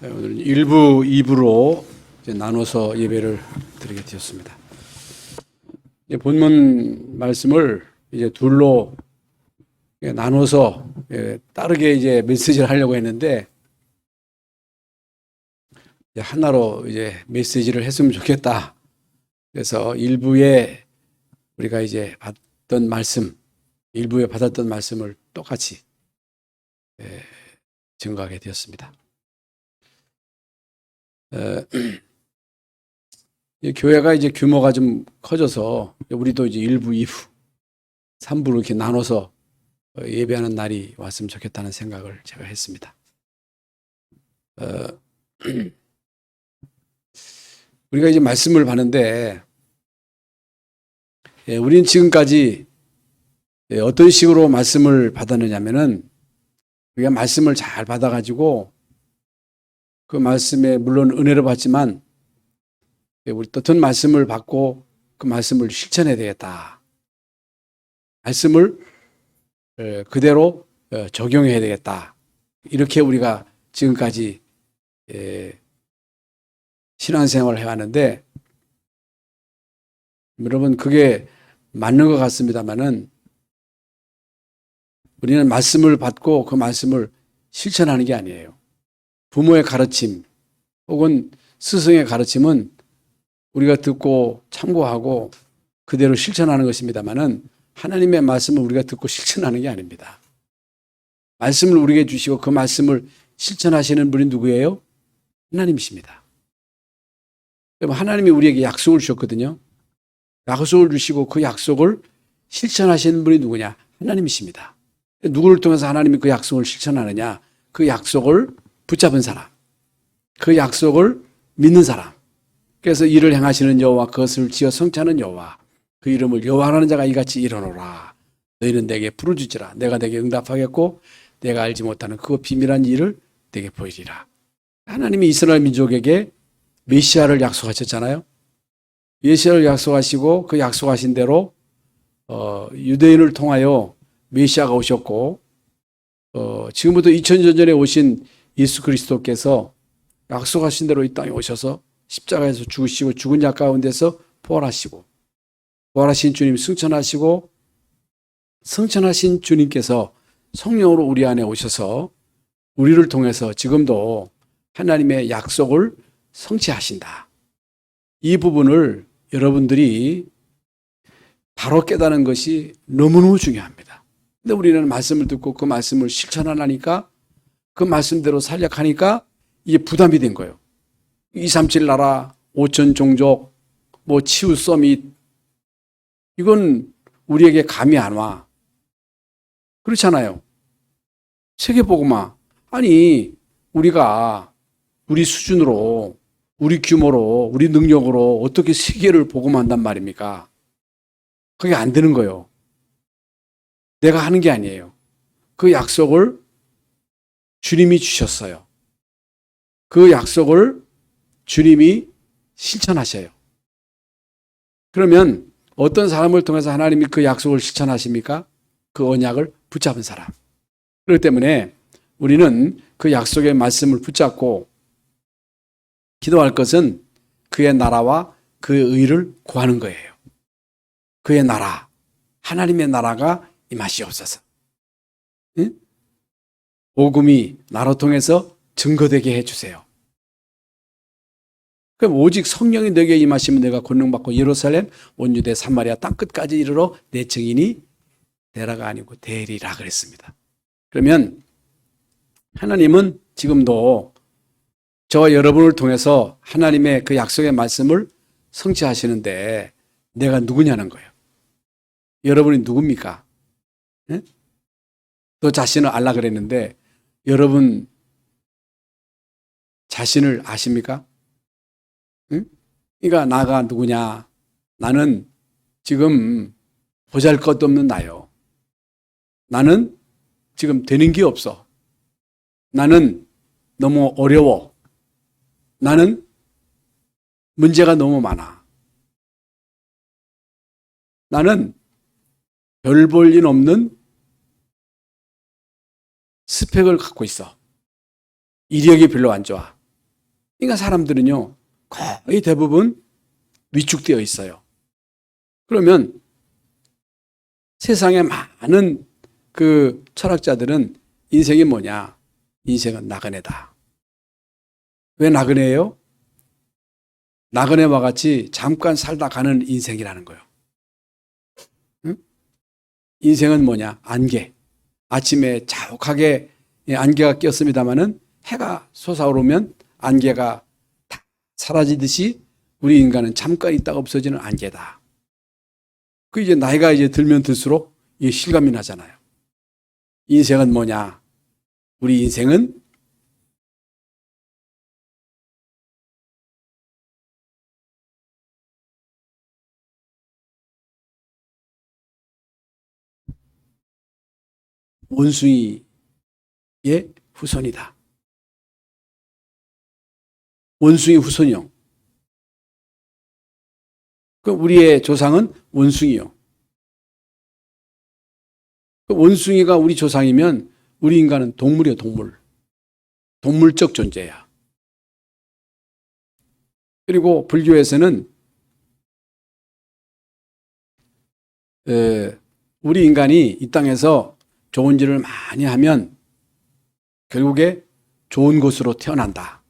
오늘 1부, 2부로 나눠서 예배를 드리게 되었습니다. 본문 말씀을 이제 둘로 나눠서 다르게 이제 메시지를 하려고 했는데 하나로 이제 메시지를 했으면 좋겠다. 그래서 1부에 우리가 이제 받던 말씀, 1부에 받았던 말씀을 똑같이 증거하게 되었습니다. 교회가 이제 규모가 좀 커져서 우리도 이제 1부, 2부, 3부로 이렇게 나눠서 예배하는 날이 왔으면 좋겠다는 생각을 제가 했습니다. 우리가 이제 말씀을 받는데 우리는 지금까지 어떤 식으로 말씀을 받았느냐면은 우리가 말씀을 잘 받아가지고 그 말씀에 물론 은혜를 받지만 우리 어떤 말씀을 받고 그 말씀을 실천해야 되겠다. 말씀을 그대로 적용해야 되겠다. 이렇게 우리가 지금까지 신앙생활을 해왔는데 여러분 그게 맞는 것 같습니다만은 우리는 말씀을 받고 그 말씀을 실천하는 게 아니에요. 부모의 가르침 혹은 스승의 가르침은 우리가 듣고 참고하고 그대로 실천하는 것입니다만은 하나님의 말씀을 우리가 듣고 실천하는 게 아닙니다. 말씀을 우리에게 주시고 그 말씀을 실천하시는 분이 누구예요? 하나님이십니다. 하나님이 우리에게 약속을 주셨거든요. 약속을 주시고 그 약속을 실천하시는 분이 누구냐? 하나님이십니다. 누구를 통해서 하나님이 그 약속을 실천하느냐? 그 약속을 붙잡은 사람, 그 약속을 믿는 사람. 그래서 이를 행하시는 여호와 그것을 지어 성취하는 여호와 그 이름을 여호와라는 자가 이같이 일어노라. 너희는 내게 부르짖으라. 내가 내게 응답하겠고 내가 알지 못하는 그 비밀한 일을 내게 보이리라. 하나님이 이스라엘 민족에게 메시아를 약속하셨잖아요. 메시아를 약속하시고 그 약속하신 대로 유대인을 통하여 메시아가 오셨고 지금부터 2000년 전에 오신 예수 그리스도께서 약속하신 대로 이 땅에 오셔서 십자가에서 죽으시고 죽은 자 가운데서 부활하시고 부활하신 주님 승천하시고 승천하신 주님께서 성령으로 우리 안에 오셔서 우리를 통해서 지금도 하나님의 약속을 성취하신다. 이 부분을 여러분들이 바로 깨닫는 것이 너무너무 중요합니다. 근데 우리는 말씀을 듣고 그 말씀을 실천하니까 그 말씀대로 살려가니까 이게 부담이 된 거예요. 237 나라, 5천 종족, 치유 서밋 이건 우리에게 감이 안 와. 그렇잖아요. 세계복음화. 아니 우리가 우리 수준으로 우리 규모로 우리 능력으로 어떻게 세계를 복음한단 말입니까? 그게 안 되는 거예요. 내가 하는 게 아니에요. 그 약속을 주님이 주셨어요. 그 약속을 주님이 실천하셔요. 그러면 어떤 사람을 통해서 하나님이 그 약속을 실천하십니까? 그 언약을 붙잡은 사람. 그렇기 때문에 우리는 그 약속의 말씀을 붙잡고 기도할 것은 그의 나라와 그의 의를 구하는 거예요. 그의 나라, 하나님의 나라가 임하시옵소서. 응? 복음이 나로 통해서 증거되게 해주세요. 그럼 오직 성령이 너에게 임하시면 내가 권능받고 예루살렘, 온 유대, 사마리아 땅끝까지 이르러 내 증인이 되라가 아니고 되리라 그랬습니다. 그러면 하나님은 지금도 저와 여러분을 통해서 하나님의 그 약속의 말씀을 성취하시는데 내가 누구냐는 거예요. 여러분이 누굽니까? 네? 너 자신을 알라 그랬는데 여러분 자신을 아십니까? 응? 그러니까 나가 누구냐? 나는 지금 보잘것도 없는 나요. 나는 지금 되는 게 없어. 나는 너무 어려워. 나는 문제가 너무 많아. 나는 별 볼 일 없는 스펙을 갖고 있어. 이력이 별로 안 좋아. 그러니까 사람들은요, 거의 대부분 위축되어 있어요. 그러면 세상에 많은 그 철학자들은 인생이 뭐냐? 인생은 나그네다. 왜 나그네예요? 나그네와 같이 잠깐 살다 가는 인생이라는 거예요. 응? 인생은 뭐냐? 안개. 아침에 자욱하게 안개가 꼈습니다마는 해가 솟아오르면 안개가 다 사라지듯이 우리 인간은 잠깐 있다가 없어지는 안개다. 그 이제 나이가 이제 들면 들수록 이게 실감이 나잖아요. 인생은 뭐냐? 우리 인생은 원숭이의 후손이다. 원숭이 후손이요. 그 우리의 조상은 원숭이요. 그 원숭이가 우리 조상이면 우리 인간은 동물이요, 동물. 동물적 존재야. 그리고 불교에서는 우리 인간이 이 땅에서 좋은 일을 많이 하면 결국에 좋은 곳으로 태어난다.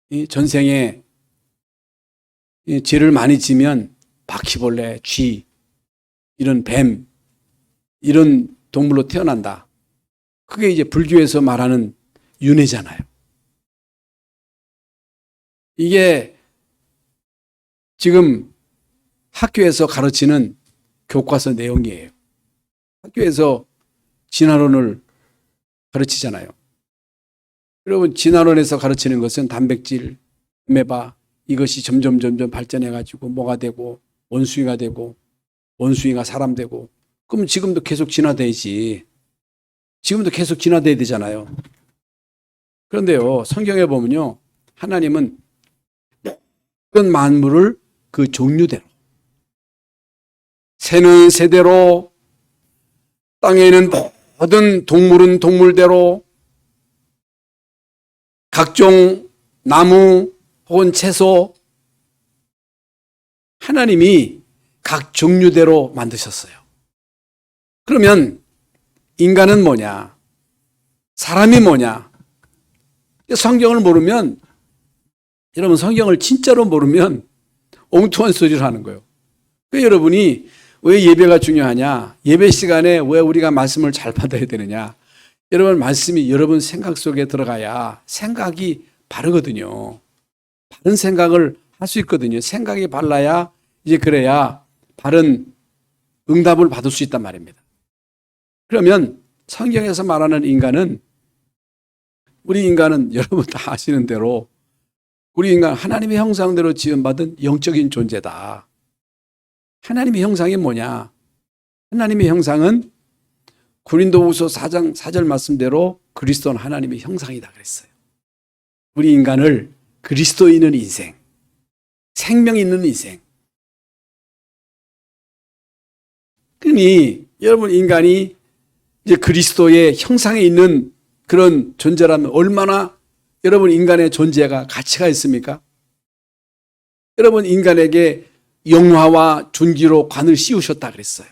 이 전생에 죄를 많이 지면 바퀴벌레, 쥐, 이런 뱀, 이런 동물로 태어난다. 그게 이제 불교에서 말하는 윤회잖아요. 이게 지금 학교에서 가르치는 교과서 내용이에요. 학교에서 진화론을 가르치잖아요. 여러분, 진화론에서 가르치는 것은 단백질, 아메바, 이것이 점점 발전해가지고 뭐가 되고 원숭이가 되고 원숭이가 사람 되고, 그럼 지금도 계속 진화되지. 지금도 계속 진화돼야 되잖아요. 그런데요, 성경에 보면요, 하나님은 모든 만물을 그 종류대로, 새는 새대로, 땅에 있는 모든 동물은 동물대로, 각종 나무 혹은 채소, 하나님이 각 종류대로 만드셨어요. 그러면 인간은 뭐냐? 사람이 뭐냐? 성경을 모르면, 여러분, 성경을 진짜로 모르면 엉뚱한 소리를 하는 거예요. 여러분이 왜 예배가 중요하냐? 예배 시간에 왜 우리가 말씀을 잘 받아야 되느냐? 여러분, 말씀이 여러분 생각 속에 들어가야 생각이 바르거든요. 바른 생각을 할 수 있거든요. 생각이 발라야, 이제 그래야 바른 응답을 받을 수 있단 말입니다. 그러면 성경에서 말하는 인간은, 우리 인간은 여러분 다 아시는 대로 우리 인간 하나님의 형상대로 지음받은 영적인 존재다. 하나님의 형상이 뭐냐? 하나님의 형상은 고린도후서 4장 4절 말씀대로 그리스도는 하나님의 형상이다 그랬어요. 우리 인간을 그리스도 있는 인생, 생명 있는 인생. 그러니 여러분, 인간이 이제 그리스도의 형상에 있는 그런 존재라면 얼마나 여러분 인간의 존재가 가치가 있습니까? 여러분, 인간에게 영화와 존귀로 관을 씌우셨다 그랬어요.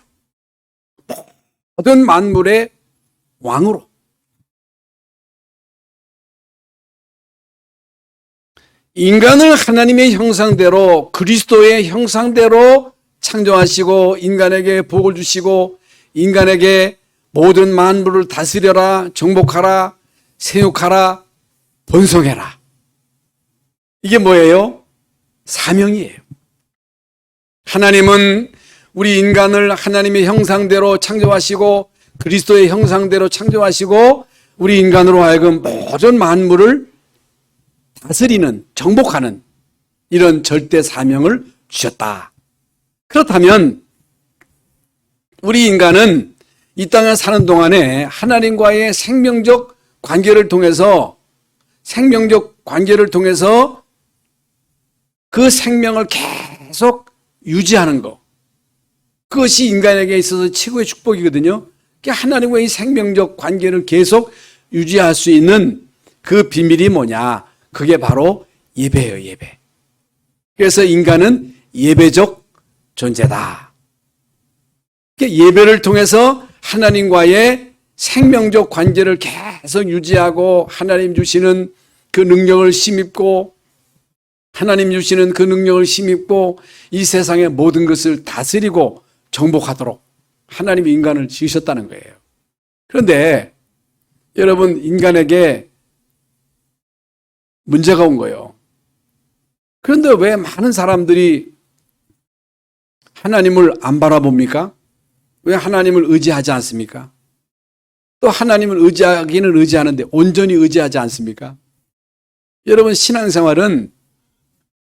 모든 만물의 왕으로. 인간을 하나님의 형상대로, 그리스도의 형상대로 창조하시고 인간에게 복을 주시고 인간에게 모든 만물을 다스려라, 정복하라, 세육하라, 번성해라. 이게 뭐예요? 사명이에요. 하나님은 우리 인간을 하나님의 형상대로 창조하시고 그리스도의 형상대로 창조하시고 우리 인간으로 하여금 모든 만물을 다스리는, 정복하는 이런 절대 사명을 주셨다. 그렇다면 우리 인간은 이 땅에 사는 동안에 하나님과의 생명적 관계를 통해서 그 생명을 계속 유지하는 것, 그것이 인간에게 있어서 최고의 축복이거든요. 하나님과의 생명적 관계를 계속 유지할 수 있는 그 비밀이 뭐냐? 그게 바로 예배예요, 예배. 그래서 인간은 예배적 존재다. 예배를 통해서 하나님과의 생명적 관계를 계속 유지하고 하나님 주시는 그 능력을 힘입고 하나님 주시는 그 능력을 힘입고 이 세상의 모든 것을 다스리고 정복하도록 하나님이 인간을 지으셨다는 거예요. 그런데 여러분, 인간에게 문제가 온 거예요. 그런데 왜 많은 사람들이 하나님을 안 바라봅니까? 왜 하나님을 의지하지 않습니까? 또 하나님을 의지하기는 의지하는데 온전히 의지하지 않습니까? 여러분, 신앙생활은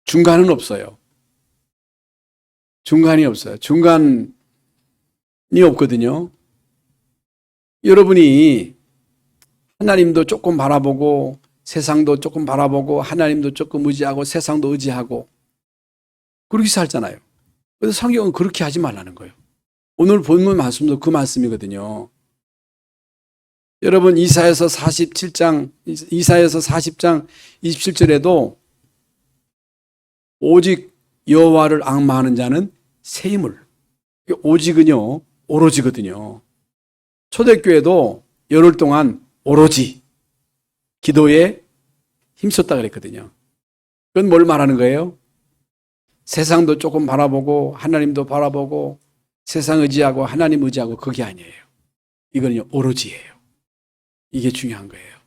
중간은 없어요. 중간이 없어요. 중간이 없거든요. 여러분이 하나님도 조금 바라보고 세상도 조금 바라보고 하나님도 조금 의지하고 세상도 의지하고 그렇게 살잖아요. 그래서 성경은 그렇게 하지 말라는 거예요. 오늘 본문 말씀도 그 말씀이거든요. 여러분, 이사야서 40장 27절에도 오직 여호와를 앙마하는 자는 새 힘을, 오직은요 오로지거든요. 초대교회도 열흘 동안 오로지 기도에 힘썼다 그랬거든요. 그건 뭘 말하는 거예요? 세상도 조금 바라보고 하나님도 바라보고 세상 의지하고 하나님 의지하고 그게 아니에요. 이거는요 오로지예요. 이게 중요한 거예요.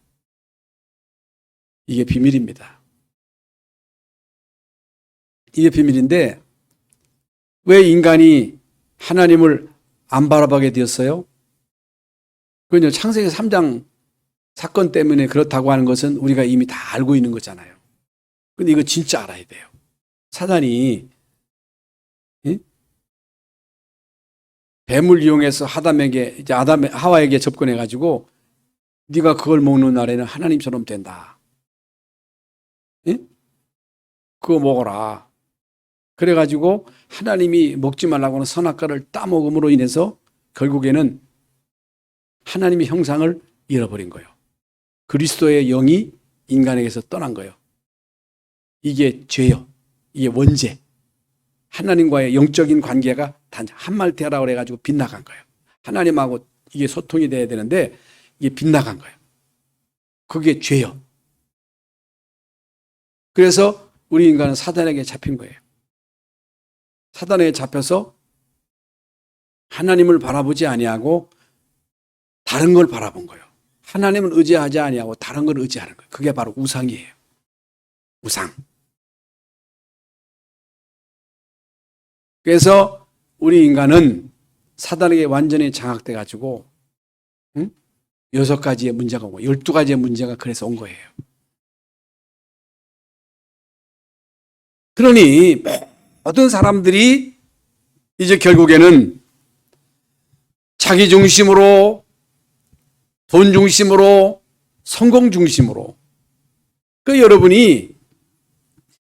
이게 비밀입니다. 이게 비밀인데 왜 인간이 하나님을 안 바라보게 되었어요? 그건요 창세기 3장 사건 때문에 그렇다고 하는 것은 우리가 이미 다 알고 있는 거잖아요. 근데 이거 진짜 알아야 돼요. 사단이 뱀을 이용해서 하와에게 접근해가지고 네가 그걸 먹는 날에는 하나님처럼 된다. 그거 먹어라. 그래가지고 하나님이 먹지 말라고 하는 선악과를 따먹음으로 인해서 결국에는 하나님의 형상을 잃어버린 거예요. 그리스도의 영이 인간에게서 떠난 거예요. 이게 죄요. 이게 원죄. 하나님과의 영적인 관계가 단 한말 되라고 그래가지고 빗나간 거예요. 하나님하고 이게 소통이 돼야 되는데 이게 빗나간 거예요. 그게 죄요. 그래서 우리 인간은 사단에게 잡힌 거예요. 사단에게 잡혀서 하나님을 바라보지 아니하고 다른 걸 바라본 거예요. 하나님을 의지하지 아니하고 다른 걸 의지하는 거예요. 그게 바로 우상이에요. 우상. 그래서 우리 인간은 사단에게 완전히 장악돼 가지고 6가지의 문제가 오고 12가지의 문제가 그래서 온 거예요. 그러니 모든 사람들이 이제 결국에는 자기 중심으로, 돈 중심으로, 성공 중심으로. 여러분이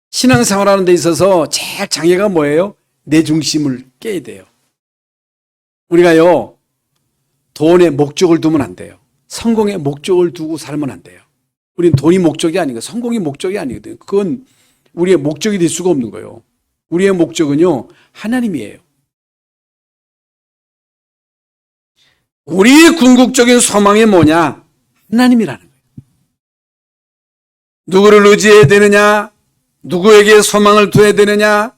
신앙생활하는 데 있어서 제일 장애가 뭐예요? 내 중심을 깨야 돼요. 우리가요, 돈에 목적을 두면 안 돼요. 성공에 목적을 두고 살면 안 돼요. 우리는 돈이 목적이 아니고 성공이 목적이 아니거든요. 그건 우리의 목적이 될 수가 없는 거예요. 우리의 목적은요, 하나님이에요. 우리의 궁극적인 소망이 뭐냐? 하나님이라는 거예요. 누구를 의지해야 되느냐? 누구에게 소망을 둬야 되느냐?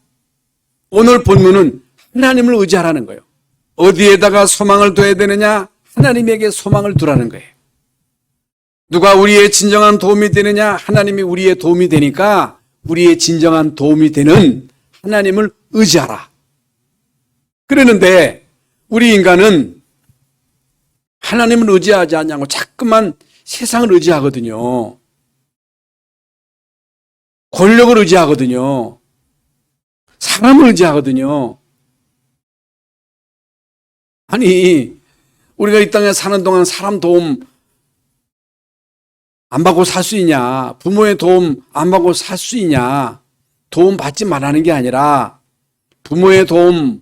오늘 본문은 하나님을 의지하라는 거예요. 어디에다가 소망을 둬야 되느냐? 하나님에게 소망을 두라는 거예요. 누가 우리의 진정한 도움이 되느냐? 하나님이 우리의 도움이 되니까 우리의 진정한 도움이 되는 하나님을 의지하라. 그러는데 우리 인간은 하나님을 의지하지 않냐고 자꾸만 세상을 의지하거든요. 권력을 의지하거든요. 사람을 의지하거든요. 아니, 우리가 이 땅에 사는 동안 사람 도움 안 받고 살 수 있냐? 부모의 도움 안 받고 살 수 있냐? 도움 받지 말라는 게 아니라 부모의 도움,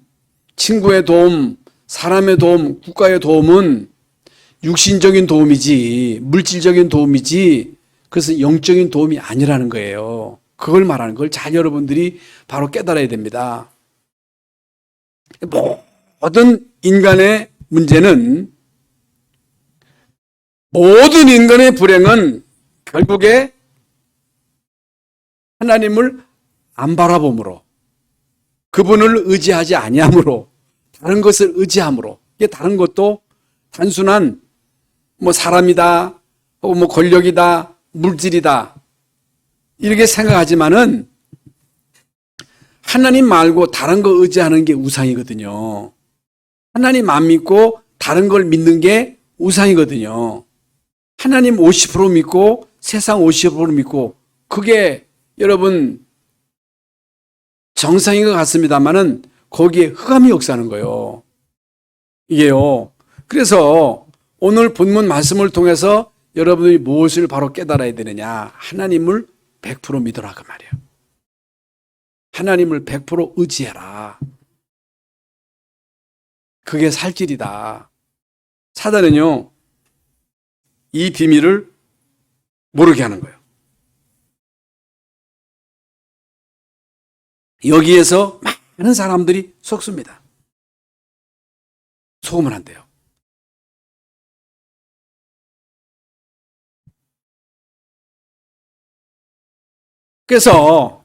친구의 도움, 사람의 도움, 국가의 도움은 육신적인 도움이지, 물질적인 도움이지, 그것은 영적인 도움이 아니라는 거예요. 그걸 말하는 걸 잘 여러분들이 바로 깨달아야 됩니다. 모든 인간의 문제는, 모든 인간의 불행은 결국에 하나님을 안 바라봄으로, 그분을 의지하지 아니함으로, 다른 것을 의지함으로, 이게 다른 것도 단순한 사람이다, 혹은 권력이다, 물질이다, 이렇게 생각하지만은 하나님 말고 다른 거 의지하는 게 우상이거든요. 하나님 안 믿고 다른 걸 믿는 게 우상이거든요. 하나님 50% 믿고 세상 50% 믿고, 그게 여러분 정상인 것 같습니다만은 거기에 흑암이 역사하는 거예요. 이게요. 그래서 오늘 본문 말씀을 통해서 여러분들이 무엇을 바로 깨달아야 되느냐? 하나님을 100% 믿어라, 그 말이에요. 하나님을 100% 의지해라. 그게 살 길이다. 사단은요, 이 비밀을 모르게 하는 거예요. 여기에서 많은 사람들이 속습니다. 속으면 안 돼요. 그래서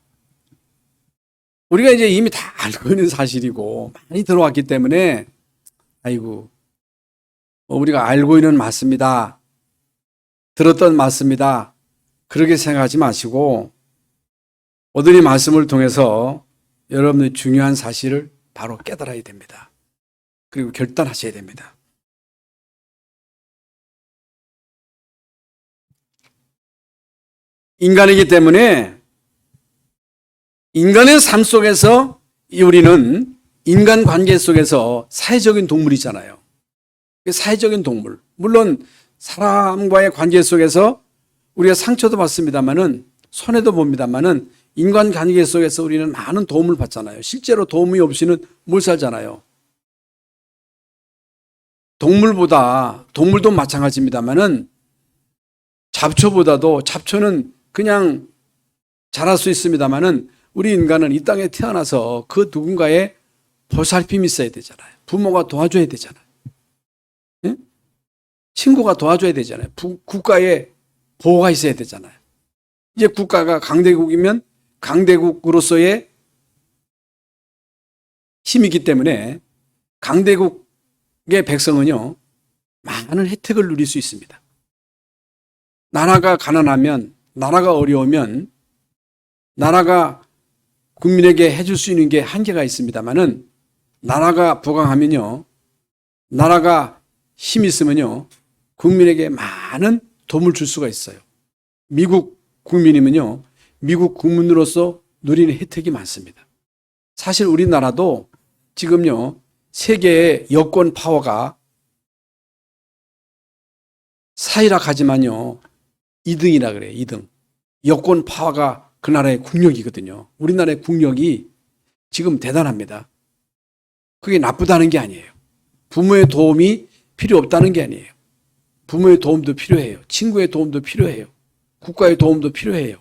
우리가 이제 이미 다 알고 있는 사실이고 많이 들어왔기 때문에, 아이고, 우리가 알고 있는 맞습니다, 들었던 맞습니다, 그렇게 생각하지 마시고, 오늘 이 말씀을 통해서 여러분의 중요한 사실을 바로 깨달아야 됩니다. 그리고 결단하셔야 됩니다. 인간이기 때문에 인간의 삶 속에서 우리는 인간관계 속에서 사회적인 동물이잖아요. 사회적인 동물. 물론 사람과의 관계 속에서 우리가 상처도 받습니다만은, 손해도 봅니다만은, 인간관계 속에서 우리는 많은 도움을 받잖아요. 실제로 도움이 없이는 못 살잖아요. 동물도 마찬가지입니다만은, 잡초는 그냥 자랄 수 있습니다만은, 우리 인간은 이 땅에 태어나서 그 누군가의 보살핌이 있어야 되잖아요. 부모가 도와줘야 되잖아요. 예? 친구가 도와줘야 되잖아요. 국가의 보호가 있어야 되잖아요. 이제 국가가 강대국이면 강대국으로서의 힘이기 때문에 강대국의 백성은요, 많은 혜택을 누릴 수 있습니다. 나라가 가난하면, 나라가 어려우면, 나라가 국민에게 해줄 수 있는 게 한계가 있습니다만은, 나라가 부강하면요, 나라가 힘이 있으면요, 국민에게 많은 도움을 줄 수가 있어요. 미국 국민이면요, 미국 국민으로서 누리는 혜택이 많습니다. 사실 우리나라도 지금요, 세계의 여권 파워가 사이락하지만요, 2등이라 그래요. 2등. 여권 파워가 그 나라의 국력이거든요. 우리나라의 국력이 지금 대단합니다. 그게 나쁘다는 게 아니에요. 부모의 도움이 필요 없다는 게 아니에요. 부모의 도움도 필요해요. 친구의 도움도 필요해요. 국가의 도움도 필요해요.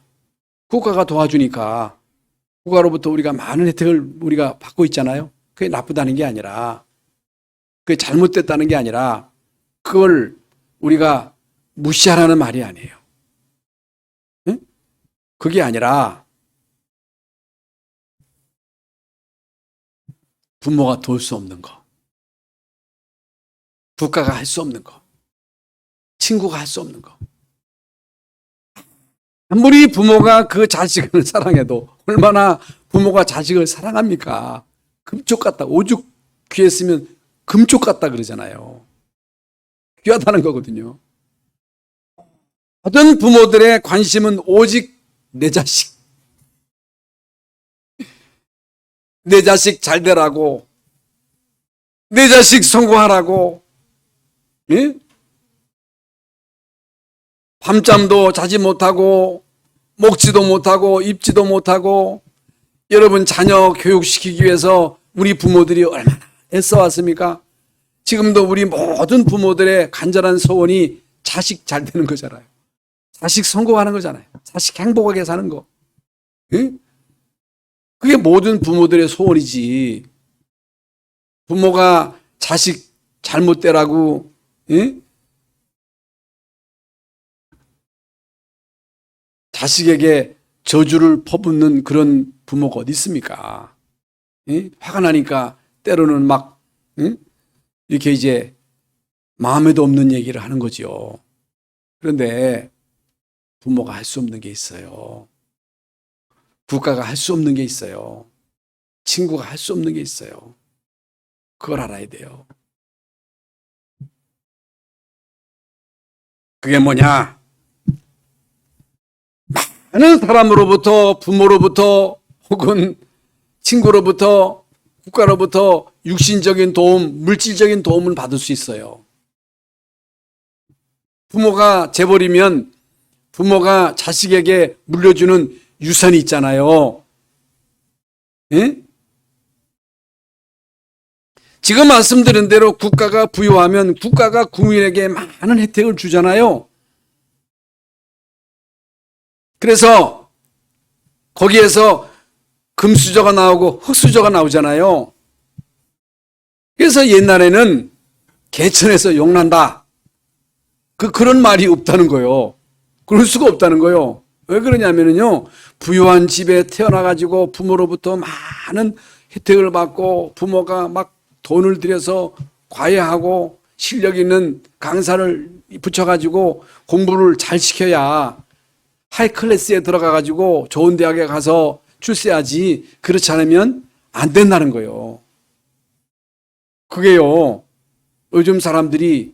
국가가 도와주니까 국가로부터 우리가 많은 혜택을 우리가 받고 있잖아요. 그게 나쁘다는 게 아니라, 그게 잘못됐다는 게 아니라, 그걸 우리가 무시하라는 말이 아니에요. 네? 그게 아니라 부모가 도울 수 없는 거, 국가가 할 수 없는 거, 친구가 할 수 없는 거. 아무리 부모가 그 자식을 사랑해도 얼마나 부모가 자식을 사랑합니까? 금쪽 같다. 오죽 귀했으면 금쪽 같다 그러잖아요. 귀하다는 거거든요. 모든 부모들의 관심은 오직 내 자식. 내 자식 잘 되라고, 내 자식 성공하라고, 예? 밤잠도 자지 못하고, 먹지도 못하고, 입지도 못하고, 여러분 자녀 교육시키기 위해서 우리 부모들이 얼마나 애써왔습니까? 지금도 우리 모든 부모들의 간절한 소원이 자식 잘 되는 거잖아요. 자식 성공하는 거잖아요. 자식 행복하게 사는 거. 예? 그게 모든 부모들의 소원이지. 부모가 자식 잘못되라고, 예? 자식에게 저주를 퍼붓는 그런 부모가 어디 있습니까? 예? 화가 나니까 때로는 막, 예? 이렇게 이제 마음에도 없는 얘기를 하는 거죠. 그런데 부모가 할 수 없는 게 있어요. 국가가 할 수 없는 게 있어요. 친구가 할 수 없는 게 있어요. 그걸 알아야 돼요. 그게 뭐냐? 많은 사람으로부터, 부모로부터, 혹은 친구로부터, 국가로부터 육신적인 도움, 물질적인 도움을 받을 수 있어요. 부모가 재벌이면 부모가 자식에게 물려주는 유산이 있잖아요. 예? 지금 말씀드린 대로 국가가 부여하면 국가가 국민에게 많은 혜택을 주잖아요. 그래서 거기에서 금수저가 나오고 흙수저가 나오잖아요. 그래서 옛날에는 개천에서 용난다. 그런 말이 없다는 거예요. 그럴 수가 없다는 거예요. 왜 그러냐면요. 부유한 집에 태어나가지고 부모로부터 많은 혜택을 받고 부모가 막 돈을 들여서 과외하고 실력 있는 강사를 붙여가지고 공부를 잘 시켜야 하이클래스에 들어가가지고 좋은 대학에 가서 출세하지. 그렇지 않으면 안 된다는 거예요. 그게요. 요즘 사람들이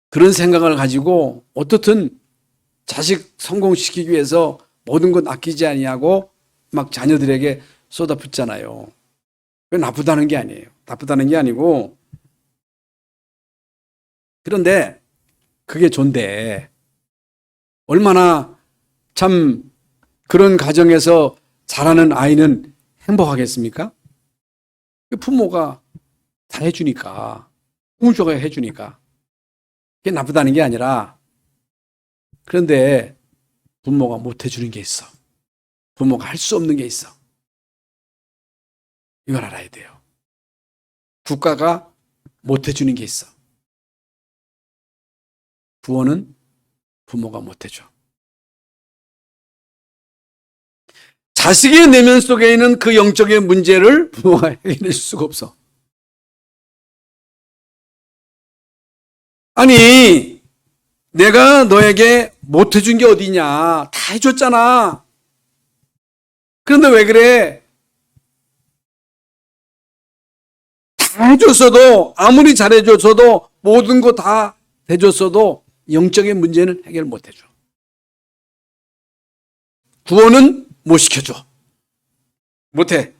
그런 생각을 가지고 어떻든 자식 성공시키기 위해서 모든 것 아끼지 아니하고 막 자녀들에게 쏟아붓잖아요. 그게 나쁘다는 게 아니에요. 나쁘다는 게 아니고, 그런데 그게 좋은데 얼마나 참 그런 가정에서 자라는 아이는 행복하겠습니까? 부모가 다 해주니까, 공조가 해주니까. 그게 나쁘다는 게 아니라, 그런데 부모가 못 해주는 게 있어. 부모가 할 수 없는 게 있어. 이걸 알아야 돼요. 국가가 못 해주는 게 있어. 부모는 부모가 못 해줘. 자식의 내면 속에 있는 그 영적인 문제를 부모가 해결해 줄 수가 없어. 아니, 내가 너에게 못 해준 게 어디냐? 다 해줬잖아. 그런데 왜 그래? 다 해줬어도, 아무리 잘해줬어도, 모든 거 다 해줬어도 영적인 문제는 해결 못 해줘. 구원은 못 시켜줘. 못해.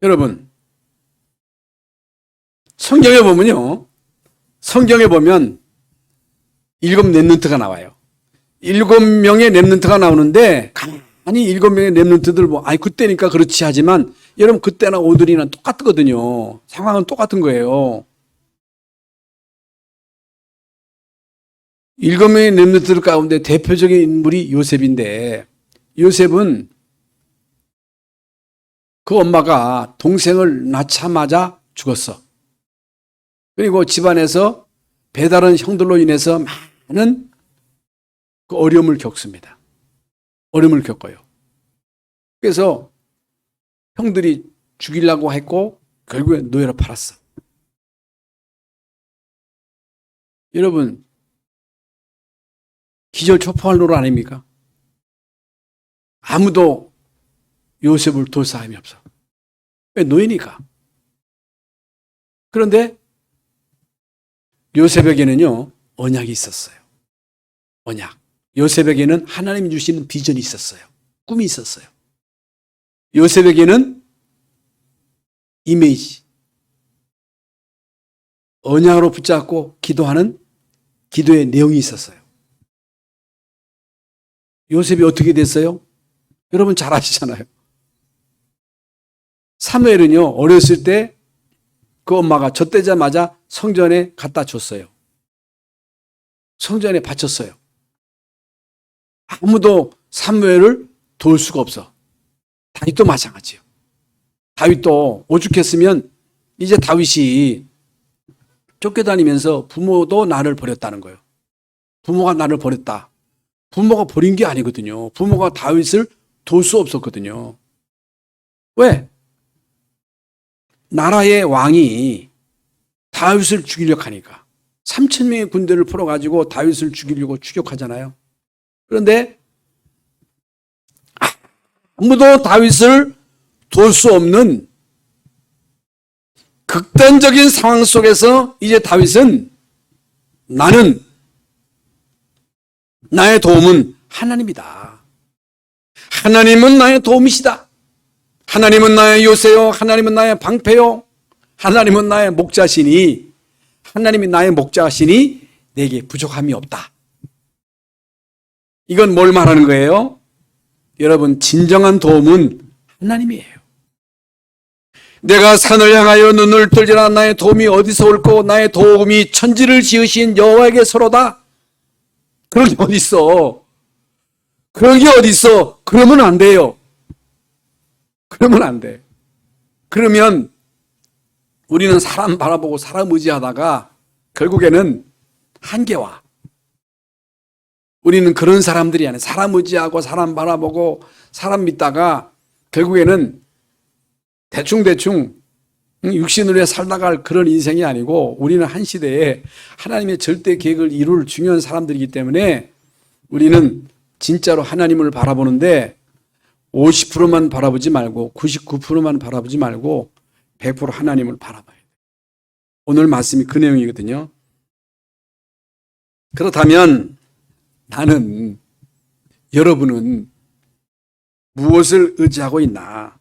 여러분, 성경에 보면요. 성경에 보면 7 랩런트가 나와요. 7명의 랩런트가 나오는데 가만히 7명의 랩런트들 아니 그때니까 그렇지 하지만 여러분 그때나 오늘이나 똑같거든요. 상황은 똑같은 거예요. 7명의 랩런트들 가운데 대표적인 인물이 요셉인데 요셉은 그 엄마가 동생을 낳자마자 죽었어. 그리고 집안에서 배다른 형들로 인해서 많은 그 어려움을 겪습니다. 어려움을 겪어요. 그래서 형들이 죽이려고 했고 결국에 노예로 팔았어. 여러분 기절초포할 노릇 아닙니까? 아무도 요셉을 돌 사람이 없어. 왜? 노예니까. 그런데 요셉에게는요 언약이 있었어요. 언약. 요셉에게는 하나님이 주시는 비전이 있었어요. 꿈이 있었어요. 요셉에게는 이미지, 언약으로 붙잡고 기도하는 기도의 내용이 있었어요. 요셉이 어떻게 됐어요? 여러분 잘 아시잖아요. 사무엘은요 어렸을 때 그 엄마가 젖대자마자 성전에 갖다 줬어요. 성전에 바쳤어요. 아무도 사무엘을 도울 수가 없어. 다윗도 마찬가지예요. 다윗도 오죽했으면 이제 다윗이 쫓겨다니면서 부모도 나를 버렸다는 거예요. 부모가 나를 버렸다. 부모가 버린 게 아니거든요. 부모가 다윗을 도울 수 없었거든요. 왜? 나라의 왕이 다윗을 죽이려고 하니까 3,000명의 군대를 풀어가지고 다윗을 죽이려고 추격하잖아요. 그런데 아무도 다윗을 도울 수 없는 극단적인 상황 속에서 이제 다윗은 나의 도움은 하나님이다. 하나님은 나의 도움이시다. 하나님은 나의 요새요. 하나님은 나의 방패요. 하나님은 나의 목자시니 하나님이 나의 목자시니 내게 부족함이 없다. 이건 뭘 말하는 거예요? 여러분, 진정한 도움은 하나님이에요. 내가 산을 향하여 눈을 들지라 나의 도움이 어디서 올고 나의 도움이 천지를 지으신 여호와에게서로다. 그런 게 어디 있어? 그런 게 어디 있어? 그러면 안 돼요. 그러면 안 돼. 그러면 우리는 사람 바라보고 사람 의지하다가 결국에는 한계와 우리는 그런 사람들이 아니에요. 사람 의지하고 사람 바라보고 사람 믿다가 결국에는 대충 육신으로 살다갈 그런 인생이 아니고 우리는 한 시대에 하나님의 절대 계획을 이룰 중요한 사람들이기 때문에 우리는 진짜로 하나님을 바라보는데 50%만 바라보지 말고 99%만 바라보지 말고 100% 하나님을 바라봐야 돼요. 오늘 말씀이 그 내용이거든요. 그렇다면 나는, 여러분은 무엇을 의지하고 있나?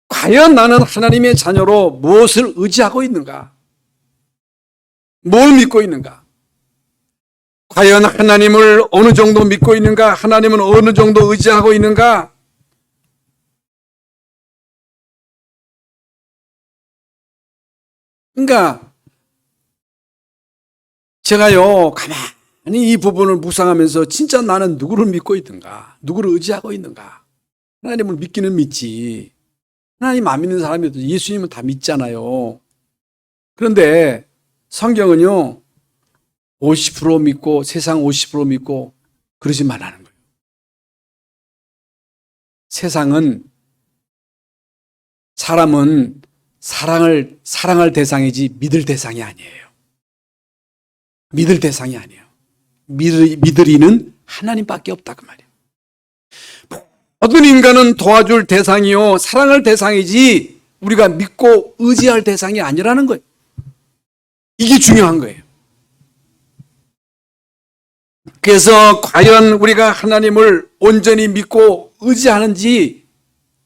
과연 나는 하나님의 자녀로 무엇을 의지하고 있는가? 뭘 믿고 있는가? 과연 하나님을 어느 정도 믿고 있는가? 하나님은 어느 정도 의지하고 있는가? 그러니까 제가요, 가만히 이 부분을 묵상하면서 진짜 나는 누구를 믿고 있는가? 누구를 의지하고 있는가? 하나님을 믿기는 믿지. 하나님 안 믿는 사람이 예수님은 다 믿잖아요. 그런데 성경은요, 50% 믿고 세상 50% 믿고 그러지 말라는 거예요. 사람은 사랑할 대상이지 믿을 대상이 아니에요. 믿을 대상이 아니에요. 믿으리는 하나님밖에 없다 그 말이에요. 모든 인간은 도와줄 대상이요 사랑할 대상이지 우리가 믿고 의지할 대상이 아니라는 거예요. 이게 중요한 거예요. 그래서 과연 우리가 하나님을 온전히 믿고 의지하는지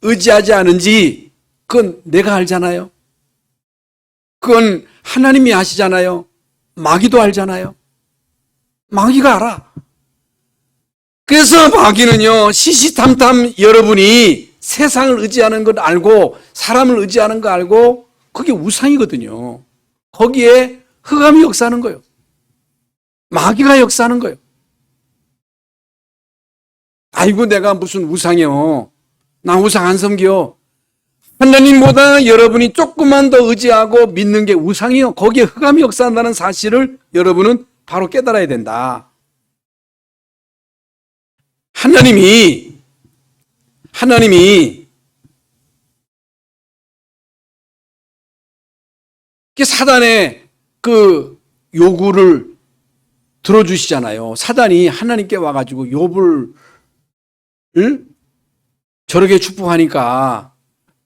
의지하지 않은지 그건 내가 알잖아요. 그건 하나님이 아시잖아요. 마귀도 알잖아요. 마귀가 알아. 그래서 마귀는요, 시시탐탐 여러분이 세상을 의지하는 걸 알고 사람을 의지하는 거 알고 그게 우상이거든요. 거기에 흑암이 역사하는 거예요. 마귀가 역사하는 거예요. 아이고 내가 무슨 우상이요. 나 우상 안 섬겨. 하나님보다 여러분이 조금만 더 의지하고 믿는 게 우상이요. 거기에 흑암이 역사한다는 사실을 여러분은 바로 깨달아야 된다. 하나님이 사단의 그 요구를 들어주시잖아요. 사단이 하나님께 와가지고 욥을 저렇게 축복하니까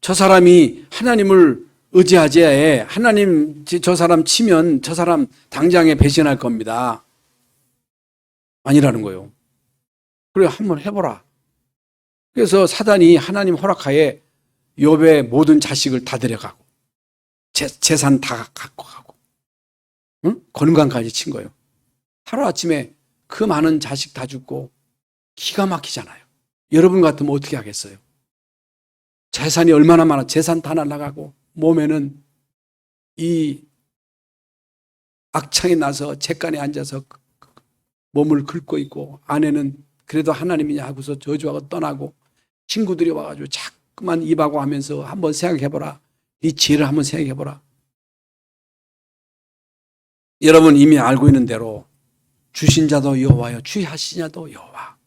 저 사람이 하나님을 의지하지, 하나님 저 사람 치면 저 사람 당장에 배신할 겁니다. 아니라는 거예요. 그래 한번 해보라. 그래서 사단이 하나님 허락하에 욥의 모든 자식을 다 데려가고 재산 다 갖고 가고 건강까지 친 거예요. 하루아침에 그 많은 자식 다 죽고 기가 막히잖아요. 여러분 같으면 어떻게 하겠어요? 재산이 얼마나 많아. 재산 다 날아가고 몸에는 이 악창이 나서 잿간에 앉아서 몸을 긁고 있고, 아내는 그래도 하나님이냐 하고서 저주하고 떠나고, 친구들이 와가지고 자꾸만 입하고 하면서 한번 생각해보라. 이 지혜를 한번 생각해보라. 여러분 이미 알고 있는 대로 주신 자도 여호와요, 주하신 자도 여호와.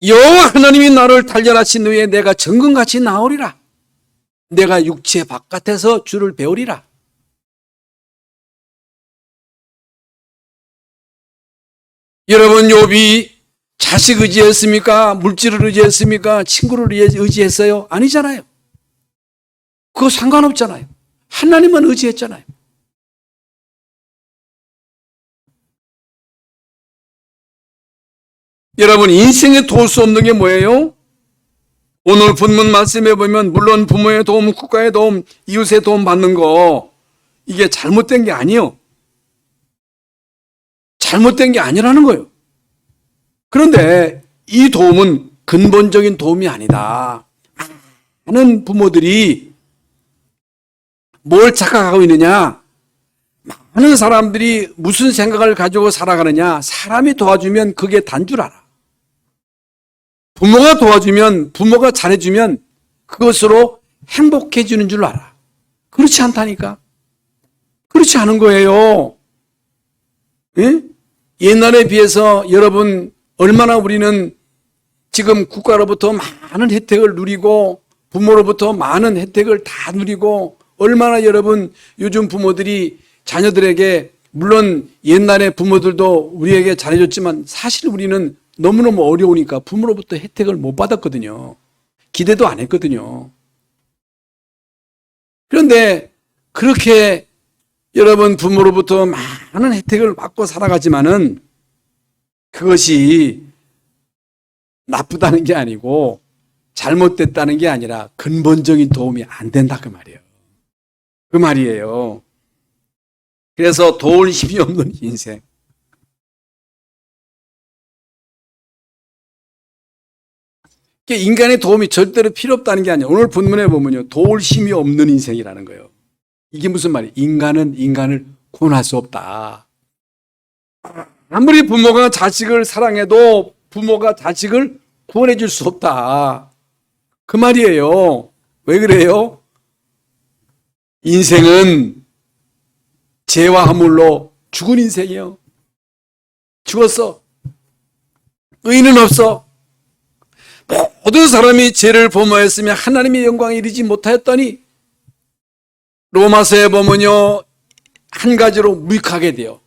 여호와 하나님이 나를 단련하신 후에 내가 정금같이 나오리라. 내가 육체 바깥에서 주를 배우리라. 여러분 욥이 자식 의지했습니까? 물질을 의지했습니까? 친구를 의지했어요? 아니잖아요. 그거 상관없잖아요. 하나님만 의지했잖아요. 여러분 인생에 도울 수 없는 게 뭐예요? 오늘 본문 말씀에 보면 물론 부모의 도움, 국가의 도움, 이웃의 도움 받는 거 이게 잘못된 게 아니에요. 잘못된 게 아니라는 거예요. 그런데 이 도움은 근본적인 도움이 아니다. 많은 부모들이 뭘 착각하고 있느냐? 많은 사람들이 무슨 생각을 가지고 살아가느냐? 사람이 도와주면 그게 단 줄 알아. 부모가 도와주면, 부모가 잘해주면 그것으로 행복해지는 줄 알아. 그렇지 않다니까. 그렇지 않은 거예요. 예? 옛날에 비해서 여러분 얼마나 우리는 지금 국가로부터 많은 혜택을 누리고 부모로부터 많은 혜택을 다 누리고, 얼마나 여러분 요즘 부모들이 자녀들에게, 물론 옛날에 부모들도 우리에게 잘해줬지만 사실 우리는 너무너무 어려우니까 부모로부터 혜택을 못 받았거든요. 기대도 안 했거든요. 그런데 그렇게 여러분 부모로부터 많은 혜택을 받고 살아가지만은 그것이 나쁘다는 게 아니고 잘못됐다는 게 아니라 근본적인 도움이 안 된다 그 말이에요. 그 말이에요. 그래서 도울 힘이 없는 인생. 인간의 도움이 절대로 필요 없다는 게 아니에요. 오늘 본문에 보면요, 도울 힘이 없는 인생이라는 거예요. 이게 무슨 말이에요? 인간은 인간을 구원할 수 없다. 아무리 부모가 자식을 사랑해도 부모가 자식을 구원해 줄 수 없다. 그 말이에요. 왜 그래요? 인생은 죄와 허물로 죽은 인생이에요. 죽었어. 의인은 없어. 모든 사람이 죄를 범하였으며 하나님의 영광에 이르지 못하였더니, 로마서에 보면요, 한 가지로 무익하게 돼요.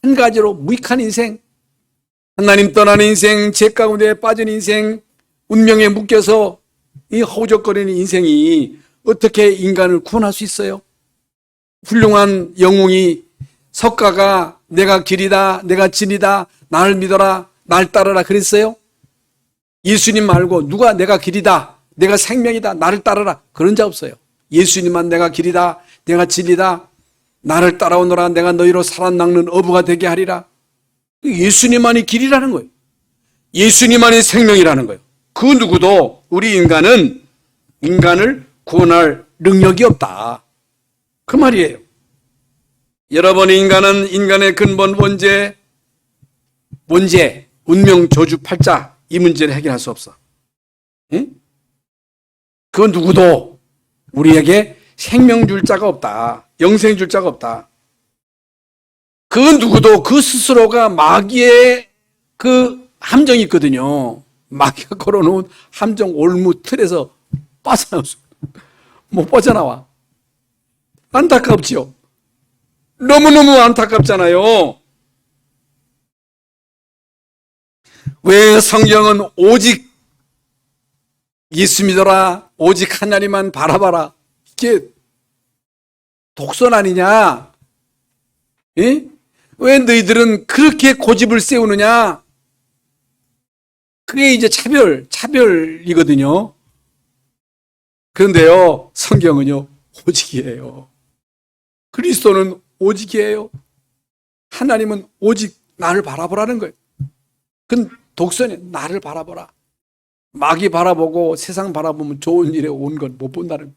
한 가지로 무익한 인생, 하나님 떠나는 인생, 죄 가운데 빠진 인생, 운명에 묶여서 이 허우적거리는 인생이 어떻게 인간을 구원할 수 있어요? 훌륭한 영웅이, 석가가 내가 길이다, 내가 진이다, 나를 믿어라, 날 따르라 그랬어요? 예수님 말고 누가 내가 길이다, 내가 생명이다, 나를 따르라 그런 자 없어요. 예수님만 내가 길이다, 내가 진리다, 나를 따라오너라, 내가 너희로 살아남는 어부가 되게 하리라. 예수님만이 길이라는 거예요. 예수님만이 생명이라는 거예요. 그 누구도 우리 인간은 인간을 구원할 능력이 없다. 그 말이에요. 여러분, 인간은 인간의 근본 원죄, 운명, 저주, 팔자, 이 문제를 해결할 수 없어. 응? 그 누구도 우리에게 생명 줄 자가 없다. 영생 줄 자가 없다. 그 누구도 그 스스로가 마귀의 그 함정이 있거든요. 마귀가 걸어놓은 함정 올무 틀에서 빠져나올 수, 못 빠져나와. 안타깝지요. 너무너무 안타깝잖아요. 왜 성경은 오직 예수 믿어라, 오직 하나님만 바라봐라, 이게 독선 아니냐? 예? 왜 너희들은 그렇게 고집을 세우느냐? 그게 이제 차별이거든요. 그런데요, 성경은요, 오직이에요. 그리스도는 오직이에요. 하나님은 오직 나를 바라보라는 거예요. 그건 독선에 나를 바라보라. 마귀 바라보고 세상 바라보면 좋은 일에 온 것 못 본다는 거예요.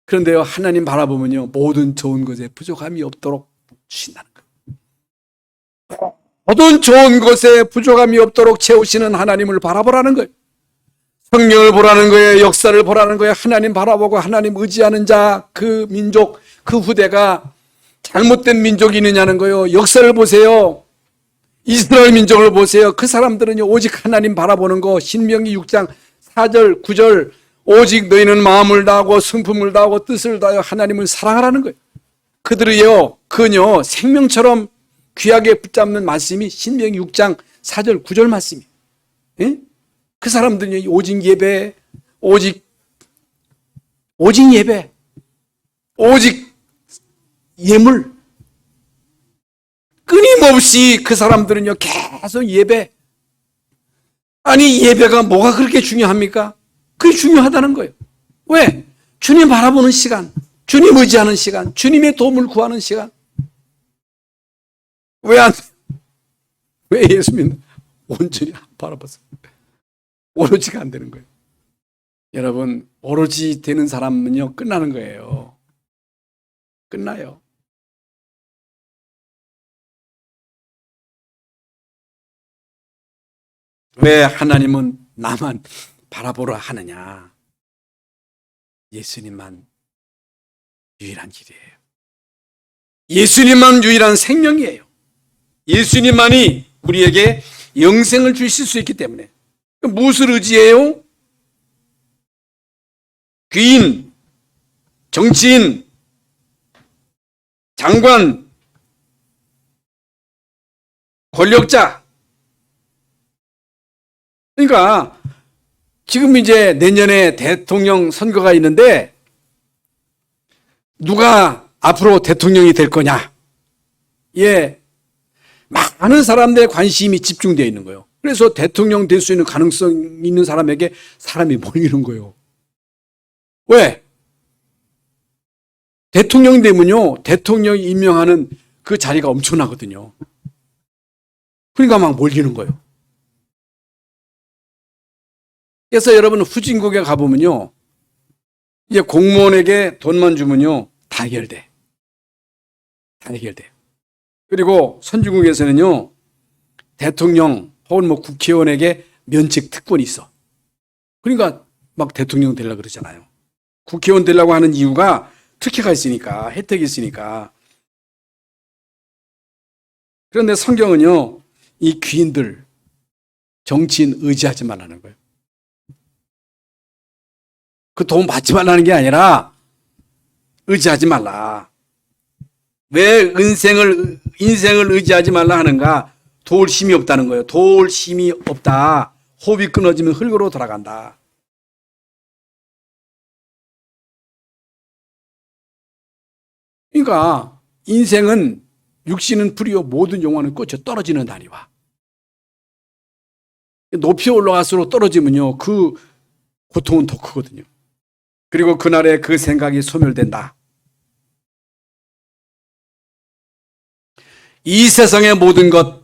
그런데요, 하나님 바라보면요, 모든 좋은 것에 부족함이 없도록 주신다는 거예요. 모든 좋은 것에 부족함이 없도록 채우시는 하나님을 바라보라는 거예요. 성령을 보라는 거예요. 역사를 보라는 거예요. 하나님 바라보고 하나님 의지하는 자, 그 민족, 그 후대가 잘못된 민족이 있느냐는 거예요. 역사를 보세요. 이스라엘 민족을 보세요. 그 사람들은요, 오직 하나님 바라보는 거. 신명기 6장 4절, 9절, 오직 너희는 마음을 다하고 성품을 다하고 뜻을 다하여 하나님을 사랑하라는 거예요. 그들이요, 그는요, 생명처럼 귀하게 붙잡는 말씀이 신명기 6장 4절, 9절 말씀이에요. 예? 그 사람들이 오직 예배, 오직 예배, 오직 예물. 끊임없이 그 사람들은요, 계속 예배. 아니, 예배가 뭐가 그렇게 중요합니까? 그게 중요하다는 거예요. 왜? 주님 바라보는 시간, 주님 의지하는 시간, 주님의 도움을 구하는 시간. 왜 예수님 온전히 바라봤어요? 오로지가 안 되는 거예요. 여러분, 오로지 되는 사람은요, 끝나는 거예요. 끝나요. 왜 하나님은 나만 바라보라 하느냐? 예수님만 유일한 길이에요. 예수님만 유일한 생명이에요. 예수님만이 우리에게 영생을 주실 수 있기 때문에. 무엇을 의지해요? 귀인, 정치인, 장관, 권력자. 그러니까 지금 이제 내년에 대통령 선거가 있는데 누가 앞으로 대통령이 될 거냐? 예, 많은 사람들의 관심이 집중되어 있는 거예요. 그래서 대통령 될 수 있는 가능성 있는 사람에게 사람이 몰리는 거예요. 왜? 대통령 되면요, 대통령이 임명하는 그 자리가 엄청나거든요. 그러니까 막 몰리는 거예요. 그래서 여러분, 후진국에 가보면요, 이제 공무원에게 돈만 주면요, 다 해결돼. 다 해결돼. 그리고 선진국에서는요, 대통령 혹은 뭐 국회의원에게 면책 특권이 있어. 그러니까 막 대통령 되려고 그러잖아요. 국회의원 되려고 하는 이유가 특혜가 있으니까, 혜택이 있으니까. 그런데 성경은요, 이 귀인들, 정치인 의지하지 말라는 거예요. 그 돈 받지 말라는 게 아니라 의지하지 말라. 왜 인생을 의지하지 말라 하는가? 도울 힘이 없다는 거예요. 도울 힘이 없다. 호흡이 끊어지면 흙으로 돌아간다. 그러니까 인생은, 육신은 풀이요 모든 영혼은 꽂혀 떨어지는 날이 와. 높이 올라갈수록 떨어지면요, 그 고통은 더 크거든요. 그리고 그날에 그 생각이 소멸된다. 이 세상의 모든 것,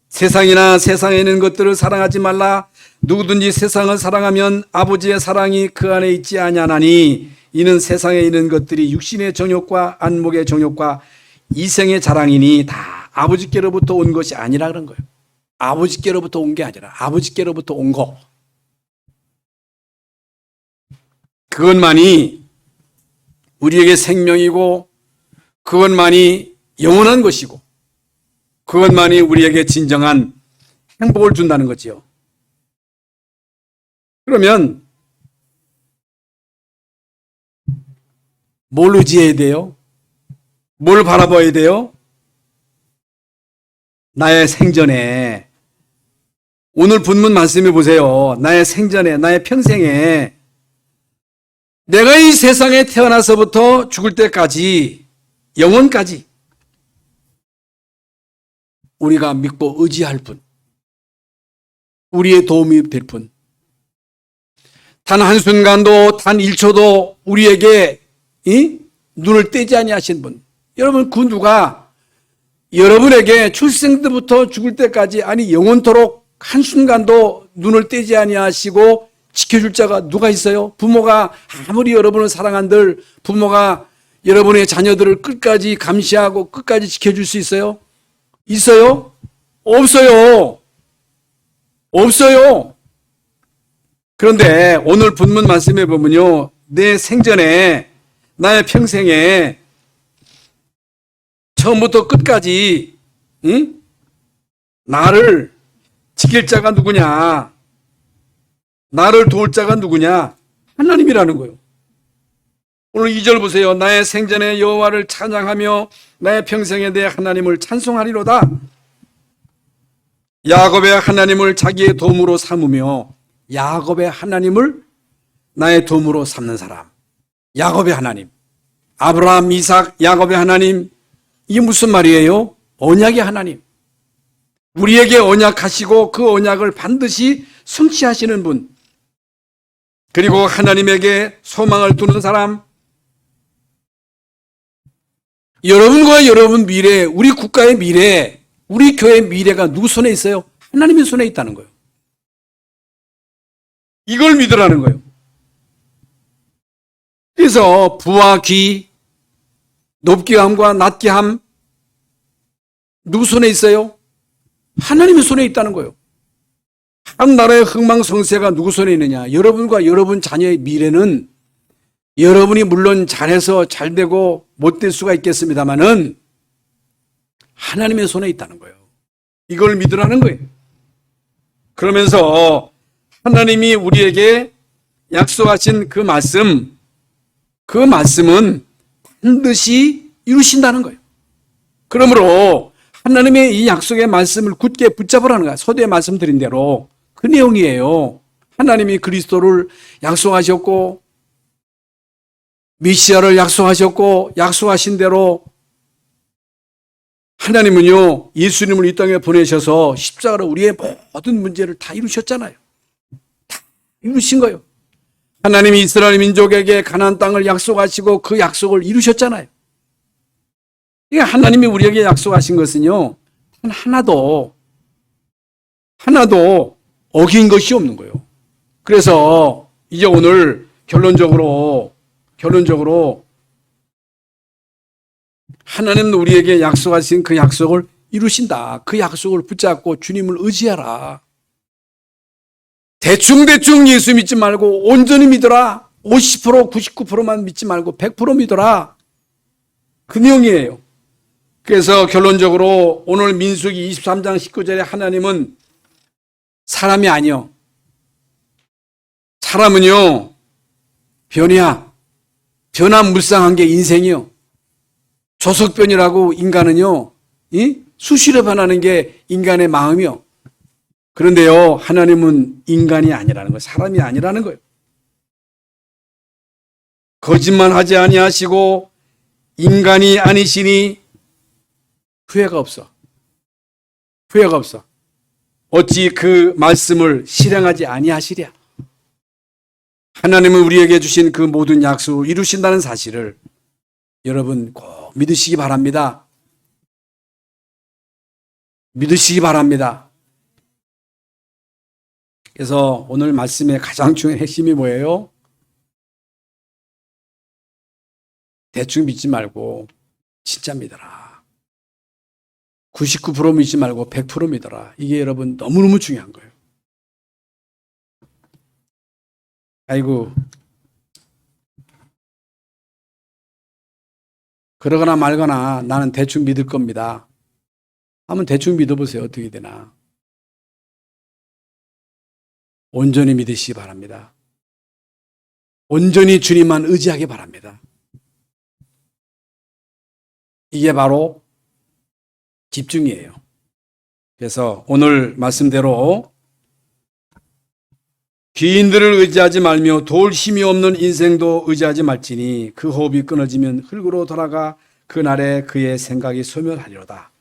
세상이나 세상에 있는 것들을 사랑하지 말라. 누구든지 세상을 사랑하면 아버지의 사랑이 그 안에 있지 아니하나니 이는 세상에 있는 것들이 육신의 정욕과 안목의 정욕과 이생의 자랑이니 다 아버지께로부터 온 것이 아니라 그런 거예요. 아버지께로부터 온 게 아니라 아버지께로부터 온 거. 그것만이 우리에게 생명이고 그것만이 영원한 것이고 그것만이 우리에게 진정한 행복을 준다는 거지요. 그러면 뭘 의지해야 돼요? 뭘 바라봐야 돼요? 나의 생전에, 오늘 본문 말씀해 보세요. 나의 생전에, 나의 평생에, 내가 이 세상에 태어나서부터 죽을 때까지, 영원까지 우리가 믿고 의지할 분, 우리의 도움이 될 분, 단 한순간도 단 1초도 우리에게 눈을 떼지 아니하신 분. 여러분, 그 누가 여러분에게 출생 때부터 죽을 때까지, 아니 영원토록 한순간도 눈을 떼지 아니하시고 지켜줄 자가 누가 있어요? 부모가 아무리 여러분을 사랑한들 부모가 여러분의 자녀들을 끝까지 감시하고 끝까지 지켜줄 수 있어요? 있어요? 없어요. 없어요. 그런데 오늘 본문 말씀에 보면요, 내 생전에 나의 평생에 처음부터 끝까지 나를 지킬 자가 누구냐? 나를 도울 자가 누구냐? 하나님이라는 거예요. 오늘 2절 보세요. 나의 생전에 여호와를 찬양하며 나의 평생에 대해 하나님을 찬송하리로다. 야곱의 하나님을 자기의 도움으로 삼으며, 야곱의 하나님을 나의 도움으로 삼는 사람. 야곱의 하나님. 아브라함, 이삭, 야곱의 하나님. 이게 무슨 말이에요? 언약의 하나님. 우리에게 언약하시고 그 언약을 반드시 성취하시는 분. 그리고 하나님에게 소망을 두는 사람. 여러분과 여러분 미래, 우리 국가의 미래, 우리 교회의 미래가 누구 손에 있어요? 하나님의 손에 있다는 거예요. 이걸 믿으라는 거예요. 그래서 부와 귀, 높기함과 낮기함 누구 손에 있어요? 하나님의 손에 있다는 거예요. 한 나라의 흥망성쇠가 누구 손에 있느냐? 여러분과 여러분 자녀의 미래는 여러분이 물론 잘해서 잘되고 못될 수가 있겠습니다만은 하나님의 손에 있다는 거예요. 이걸 믿으라는 거예요. 그러면서 하나님이 우리에게 약속하신 그 말씀은 반드시 이루신다는 거예요. 그러므로 하나님의 이 약속의 말씀을 굳게 붙잡으라는 거예요. 서두에 말씀드린 대로 그 내용이에요. 하나님이 그리스도를 약속하셨고 메시아를 약속하셨고 약속하신 대로 하나님은요, 예수님을 이 땅에 보내셔서 십자가로 우리의 모든 문제를 다 이루셨잖아요. 다 이루신 거예요. 하나님이 이스라엘 민족에게 가나안 땅을 약속하시고 그 약속을 이루셨잖아요. 하나님이 우리에게 약속하신 것은요, 하나도 어긴 것이 없는 거예요. 그래서 이제 오늘 결론적으로 하나님은 우리에게 약속하신 그 약속을 이루신다. 그 약속을 붙잡고 주님을 의지하라. 대충 예수 믿지 말고 온전히 믿어라. 50%, 99%만 믿지 말고 100% 믿어라. 그 내용이에요. 그래서 결론적으로 오늘 민수기 23장 19절에 하나님은 사람이 아니요. 사람은요, 변화무쌍한 게 인생이요. 조석변이라고 인간은요, 수시로 변하는 게 인간의 마음이요. 그런데요, 하나님은 인간이 아니라는 거예요. 사람이 아니라는 거예요. 거짓말 하지 아니하시고 인간이 아니시니 후회가 없어. 어찌 그 말씀을 실행하지 아니하시랴. 하나님은 우리에게 주신 그 모든 약속을 이루신다는 사실을 여러분 꼭 믿으시기 바랍니다. 믿으시기 바랍니다. 그래서 오늘 말씀의 가장 중요한 핵심이 뭐예요? 대충 믿지 말고 진짜 믿어라. 99% 믿지 말고 100% 믿어라. 이게 여러분 너무너무 중요한 거예요. 아이고, 그러거나 말거나 나는 대충 믿을 겁니다. 한번 대충 믿어보세요. 어떻게 되나. 온전히 믿으시기 바랍니다. 온전히 주님만 의지하기 바랍니다. 이게 바로 집중이에요. 그래서 오늘 말씀대로 귀인들을 의지하지 말며 도울 힘이 없는 인생도 의지하지 말지니 그 호흡이 끊어지면 흙으로 돌아가 그날에 그의 생각이 소멸하리로다.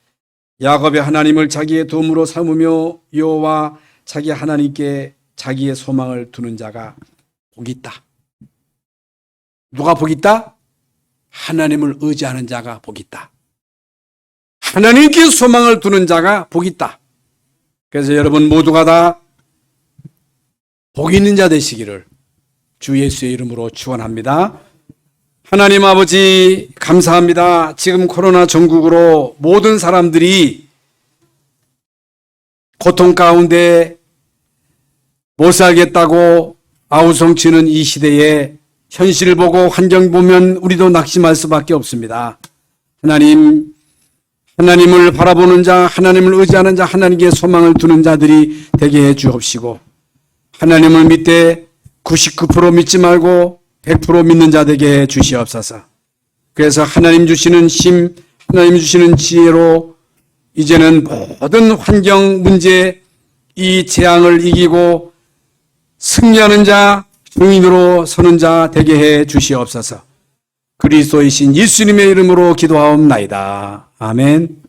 야곱의 하나님을 자기의 도움으로 삼으며 여호와 자기 하나님께 자기의 소망을 두는 자가 복이 있다. 누가 복이 있다? 하나님을 의지하는 자가 복이 있다. 하나님께 소망을 두는 자가 복이 있다. 그래서 여러분 모두가 다 복 있는 자 되시기를 주 예수의 이름으로 축원합니다. 하나님 아버지 감사합니다. 지금 코로나 전국으로 모든 사람들이 고통 가운데 못 살겠다고 아우성치는 이 시대에 현실을 보고 환경 보면 우리도 낙심할 수밖에 없습니다. 하나님을 바라보는 자, 하나님을 의지하는 자, 하나님께 소망을 두는 자들이 되게 해 주옵시고, 하나님을 믿되 99% 믿지 말고 100% 믿는 자 되게 해 주시옵소서. 그래서 하나님 주시는 힘, 하나님 주시는 지혜로 이제는 모든 환경 문제, 이 재앙을 이기고 승리하는 자, 증인으로 서는 자 되게 해 주시옵소서. 그리스도이신 예수님의 이름으로 기도하옵나이다. 아멘.